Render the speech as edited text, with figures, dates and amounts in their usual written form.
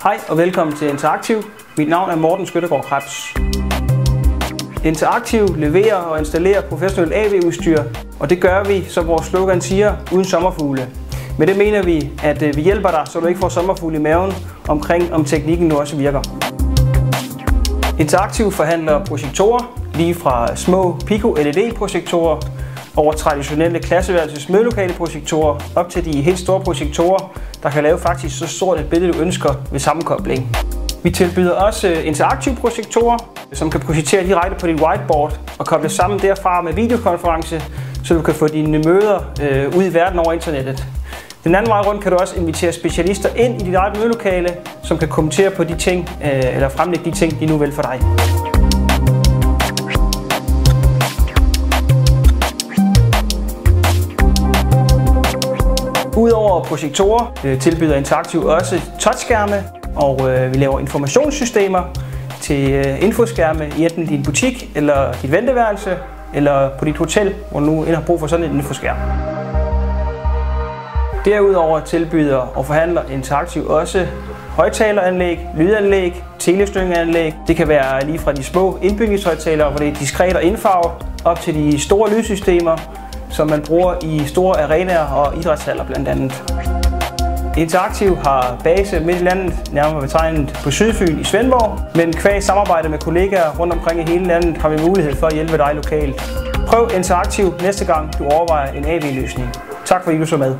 Hej og velkommen til Interaktiv. Mit navn er Morten Skyttegård Krebs. Interaktiv leverer og installerer professionelt AV-udstyr, og det gør vi, som vores slogan siger, uden sommerfugle. Med det mener vi, at vi hjælper dig, så du ikke får sommerfugle i maven omkring, om teknikken nu også virker. Interaktiv forhandler projektorer, lige fra små Pico LED-projektorer over traditionelle klasseværelses mødelokale projektorer op til de helt store projektorer, der kan lave faktisk så stort et billede, du ønsker ved sammenkobling. Vi tilbyder også interaktive projektorer, som kan projektere direkte på dit whiteboard og koble sammen derfra med videokonference, så du kan få dine møder ud i verden over internettet. Den anden vej rundt kan du også invitere specialister ind i dit eget mødelokale, som kan kommentere på de ting, eller fremlægge de ting, de nu vil for dig. Udover projektorer tilbyder Interaktiv også touchskærme, og vi laver informationssystemer til infoskærme i enten din butik, eller dit venteværelse, eller på dit hotel, hvor du nu har brug for sådan en infoskærm. Derudover tilbyder og forhandler Interaktiv også højttaleranlæg, lydanlæg, telestyngeanlæg. Det kan være lige fra de små indbygningshøjttalere, hvor det er diskret og indfarve, op til de store lydsystemer, som man bruger i store arenaer og idrætshaller blandt andet. Interaktiv har base midt i landet, nærmere betegnet på Sydfyn i Svendborg, men qua samarbejde med kollegaer rundt omkring i hele landet har vi mulighed for at hjælpe dig lokalt. Prøv Interaktiv næste gang du overvejer en AV-løsning. Tak fordi du så med.